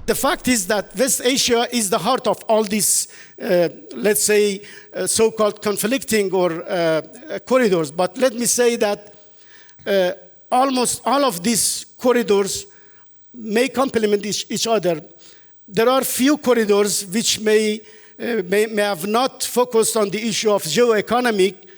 The fact is that West Asia is the heart of all these, let's say, so-called conflicting or corridors. But let me say that almost all of these corridors may complement each other. There are few corridors which may have not focused on the issue of geo-economic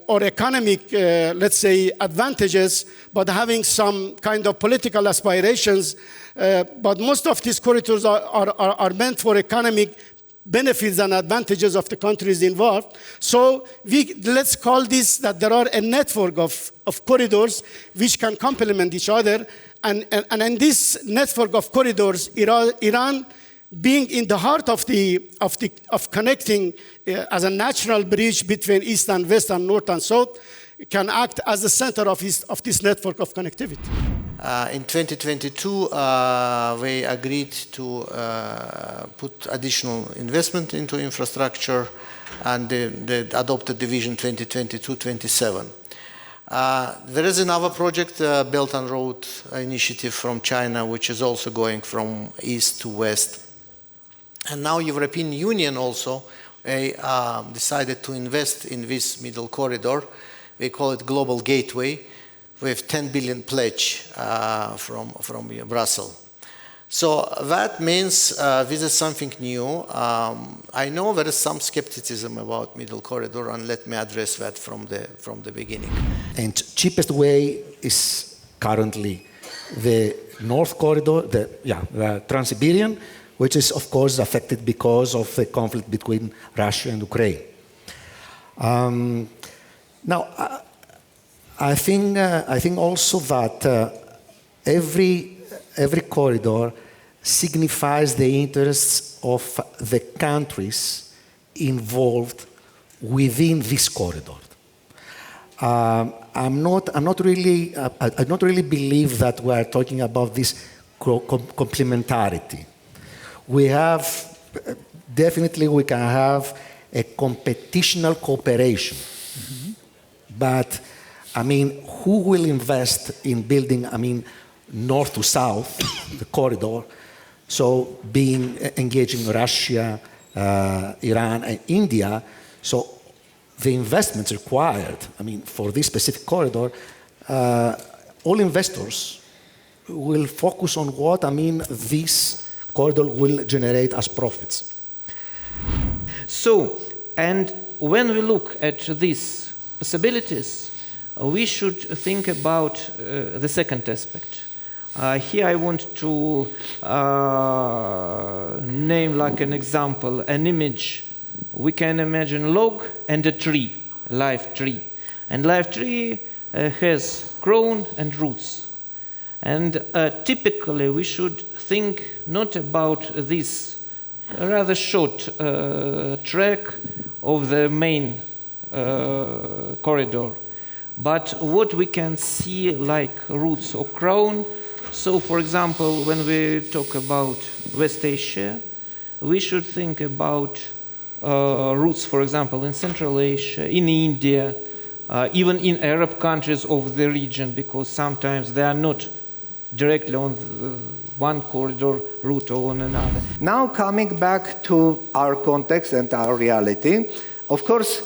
or economic, let's say, advantages, but having some kind of political aspirations. But most of these corridors are meant for economic benefits and advantages of the countries involved. So let's call this that there are a network of corridors which can complement each other. And in this network of corridors, Iran being in the heart of connecting as a natural bridge between East and West and North and South, can act as the center of this network of connectivity. In 2022, we agreed to put additional investment into infrastructure, and they adopted the Vision 2022-27. There is another project, Belt and Road Initiative from China, which is also going from east to west. And now European Union also decided to invest in this middle corridor. We call it Global Gateway, with 10 billion pledge from Brussels. So that means this is something new. I know there is some skepticism about middle corridor, and let me address that from the beginning. And cheapest way is currently the North Corridor, the Trans-Siberian, which is of course affected because of the conflict between Russia and Ukraine. Now, I think also that every corridor signifies the interests of the countries involved within this corridor. I don't really believe that we are talking about this complementarity. We have, definitely we can have a competitional cooperation. Mm-hmm. But, I mean, who will invest in building, north to south, the corridor, so engaging Russia, Iran, and India, so the investments required, for this specific corridor, all investors will focus on what, this corridor will generate as profits. So, and when we look at these possibilities, we should think about the second aspect. Here I want to name like an example, an image. We can imagine log and a tree, a live tree. And live tree has crown and roots. And typically we should think not about this rather short track of the main corridor, but what we can see like roots or crown. So, for example, when we talk about West Asia, we should think about roots, for example, in Central Asia, in India, even in Arab countries of the region, because sometimes they are not directly on one corridor route or on another. Now coming back to our context and our reality, of course,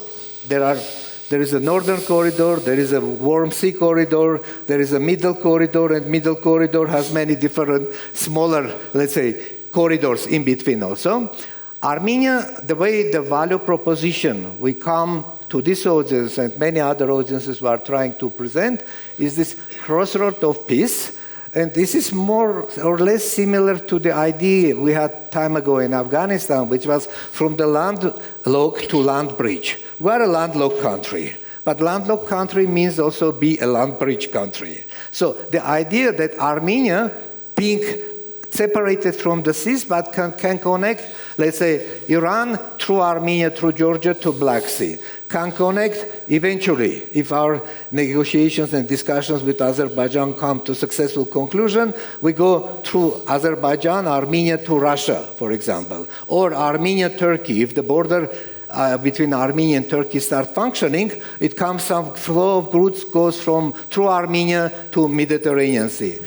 there is a northern corridor, there is a warm sea corridor, there is a middle corridor, and middle corridor has many different smaller, let's say, corridors in between also. Armenia, the way the value proposition we come to this audience and many other audiences we are trying to present is this crossroad of peace. And this is more or less similar to the idea we had time ago in Afghanistan, which was from the landlocked to land bridge. We are a landlocked country, but landlocked country means also be a land bridge country. So the idea that Armenia being separated from the seas, but can connect, let's say, Iran through Armenia, through Georgia to Black Sea, can connect eventually, if our negotiations and discussions with Azerbaijan come to successful conclusion, we go through Azerbaijan, Armenia to Russia, for example, or Armenia-Turkey. If the border between Armenia and Turkey start functioning, it comes some flow of goods goes through Armenia to Mediterranean Sea.